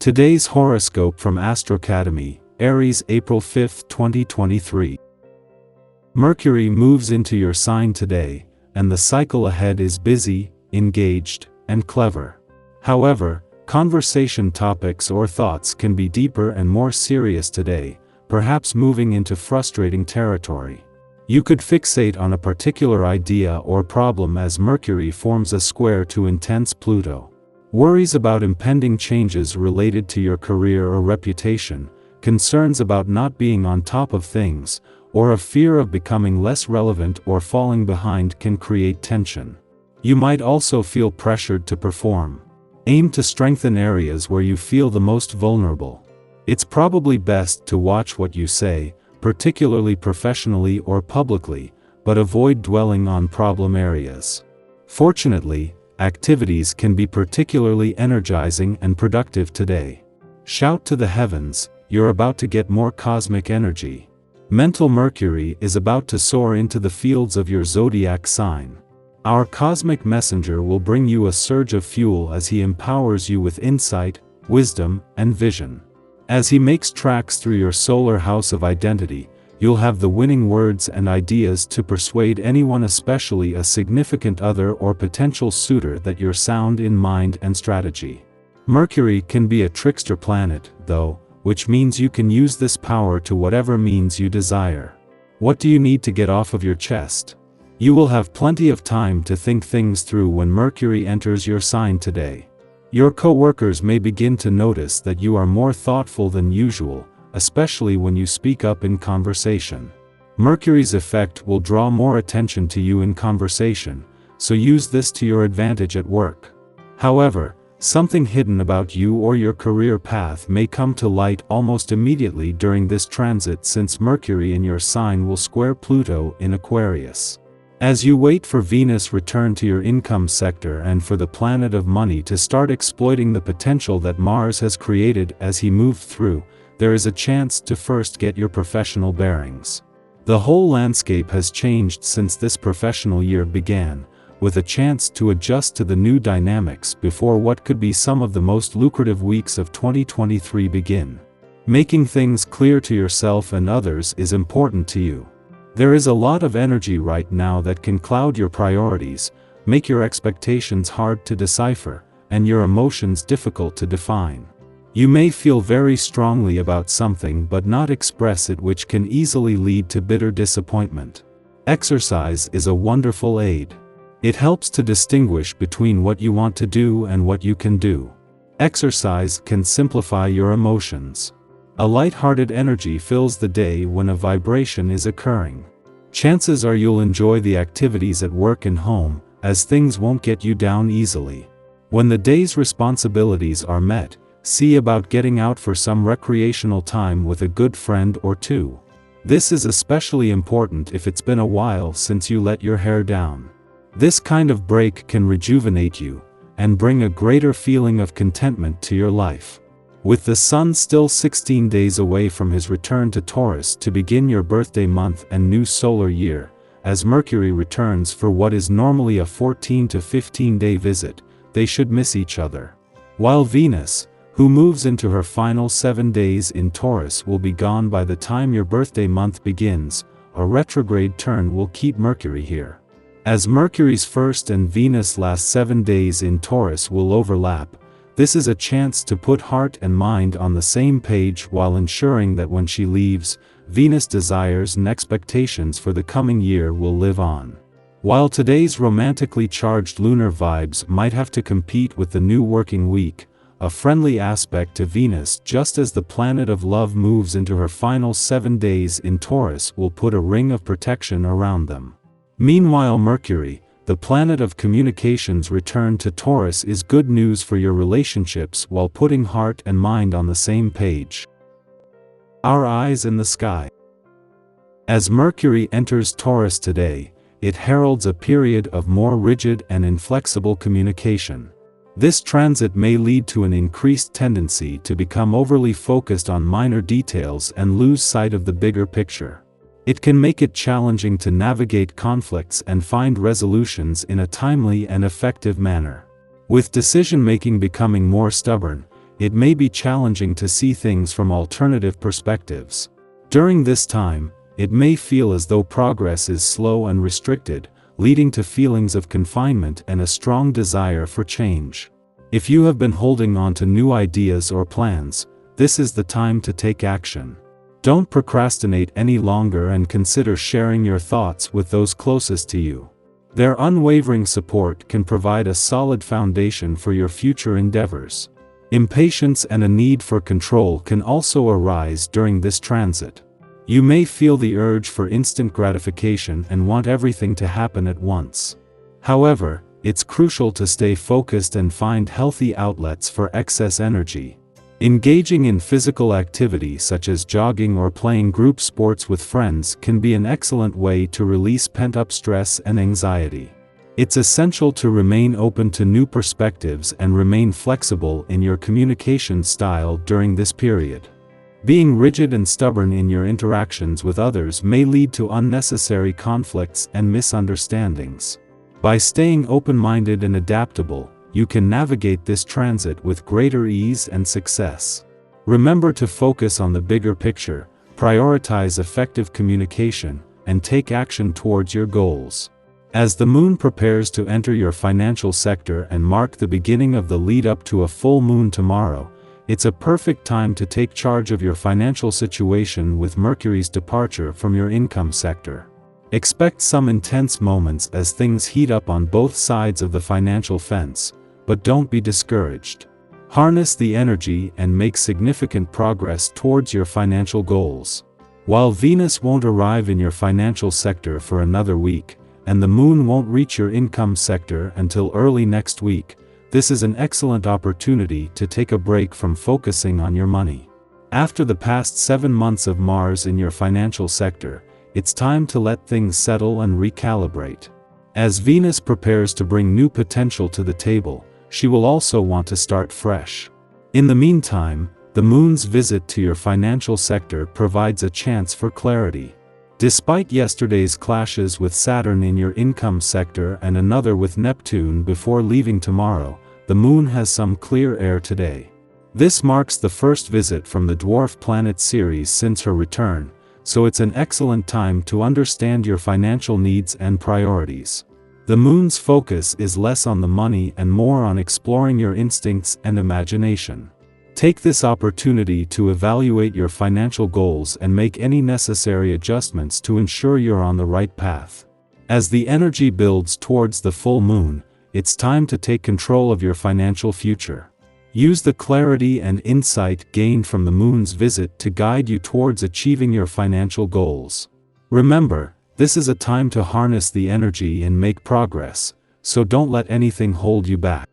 Today's horoscope from Astrocademy, Aries, April 5, 2023. Mercury moves into your sign today, and the cycle ahead is busy, engaged, and clever. However, conversation topics or thoughts can be deeper and more serious today, perhaps moving into frustrating territory. You could fixate on a particular idea or problem as Mercury forms a square to intense Pluto. Worries about impending changes related to your career or reputation, concerns about not being on top of things, or a fear of becoming less relevant or falling behind can create tension. You might also feel pressured to perform. Aim to strengthen areas where you feel the most vulnerable. It's probably best to watch what you say, particularly professionally or publicly, but avoid dwelling on problem areas. Fortunately, activities can be particularly energizing and productive today. Shout to the heavens, you're about to get more cosmic energy. Mental Mercury is about to soar into the fields of your zodiac sign. Our cosmic messenger will bring you a surge of fuel as he empowers you with insight, wisdom, and vision. As he makes tracks through your solar house of identity, you'll have the winning words and ideas to persuade anyone, especially a significant other or potential suitor, that you're sound in mind and strategy. Mercury can be a trickster planet, though, which means you can use this power to whatever means you desire. What do you need to get off of your chest? You will have plenty of time to think things through when Mercury enters your sign today. Your co-workers may begin to notice that you are more thoughtful than usual, especially when you speak up in conversation. Mercury's effect will draw more attention to you in conversation, so use this to your advantage at work. However, something hidden about you or your career path may come to light almost immediately during this transit, since Mercury in your sign will square Pluto in Aquarius. As you wait for Venus' return to your income sector and for the planet of money to start exploiting the potential that Mars has created as he moved through, there is a chance to first get your professional bearings. The whole landscape has changed since this professional year began, with a chance to adjust to the new dynamics before what could be some of the most lucrative weeks of 2023 begin. Making things clear to yourself and others is important to you. There is a lot of energy right now that can cloud your priorities, make your expectations hard to decipher, and your emotions difficult to define. You may feel very strongly about something but not express it, which can easily lead to bitter disappointment. Exercise is a wonderful aid. It helps to distinguish between what you want to do and what you can do. Exercise can simplify your emotions. A light-hearted energy fills the day when a vibration is occurring. Chances are you'll enjoy the activities at work and home, as things won't get you down easily. When the day's responsibilities are met, see about getting out for some recreational time with a good friend or two. This is especially important if it's been a while since you let your hair down. This kind of break can rejuvenate you, and bring a greater feeling of contentment to your life. With the Sun still 16 days away from his return to Taurus to begin your birthday month and new solar year, as Mercury returns for what is normally a 14 to 15 day visit, they should miss each other. While Venus, who moves into her final 7 days in Taurus, will be gone by the time your birthday month begins, a retrograde turn will keep Mercury here. As Mercury's first and Venus' last 7 days in Taurus will overlap, this is a chance to put heart and mind on the same page while ensuring that when she leaves, Venus' desires and expectations for the coming year will live on. While today's romantically charged lunar vibes might have to compete with the new working week, a friendly aspect to Venus just as the planet of love moves into her final 7 days in Taurus will put a ring of protection around them. Meanwhile, Mercury, the planet of communications, return to Taurus is good news for your relationships while putting heart and mind on the same page. Our eyes in the sky. As Mercury enters Taurus today, it heralds a period of more rigid and inflexible communication. This transit may lead to an increased tendency to become overly focused on minor details and lose sight of the bigger picture. It can make it challenging to navigate conflicts and find resolutions in a timely and effective manner. With decision-making becoming more stubborn, it may be challenging to see things from alternative perspectives. During this time, it may feel as though progress is slow and restricted, leading to feelings of confinement and a strong desire for change. If you have been holding on to new ideas or plans, this is the time to take action. Don't procrastinate any longer and consider sharing your thoughts with those closest to you. Their unwavering support can provide a solid foundation for your future endeavors. Impatience and a need for control can also arise during this transit. You may feel the urge for instant gratification and want everything to happen at once. However, it's crucial to stay focused and find healthy outlets for excess energy. Engaging in physical activity such as jogging or playing group sports with friends can be an excellent way to release pent-up stress and anxiety. It's essential to remain open to new perspectives and remain flexible in your communication style during this period. Being rigid and stubborn in your interactions with others may lead to unnecessary conflicts and misunderstandings. By staying open-minded and adaptable, you can navigate this transit with greater ease and success. Remember to focus on the bigger picture, prioritize effective communication, and take action towards your goals. As the moon prepares to enter your financial sector and mark the beginning of the lead-up to a full moon tomorrow, it's a perfect time to take charge of your financial situation with Mercury's departure from your income sector. Expect some intense moments as things heat up on both sides of the financial fence, but don't be discouraged. Harness the energy and make significant progress towards your financial goals. While Venus won't arrive in your financial sector for another week, and the moon won't reach your income sector until early next week, this is an excellent opportunity to take a break from focusing on your money. After the past 7 months of Mars in your financial sector, it's time to let things settle and recalibrate. As Venus prepares to bring new potential to the table, she will also want to start fresh. In the meantime, the moon's visit to your financial sector provides a chance for clarity. Despite yesterday's clashes with Saturn in your income sector and another with Neptune before leaving tomorrow, the moon has some clear air today. This marks the first visit from the dwarf planet Ceres since her return, so it's an excellent time to understand your financial needs and priorities. The moon's focus is less on the money and more on exploring your instincts and imagination. Take this opportunity to evaluate your financial goals and make any necessary adjustments to ensure you're on the right path. As the energy builds towards the full moon, it's time to take control of your financial future. Use the clarity and insight gained from the moon's visit to guide you towards achieving your financial goals. Remember, this is a time to harness the energy and make progress, so don't let anything hold you back.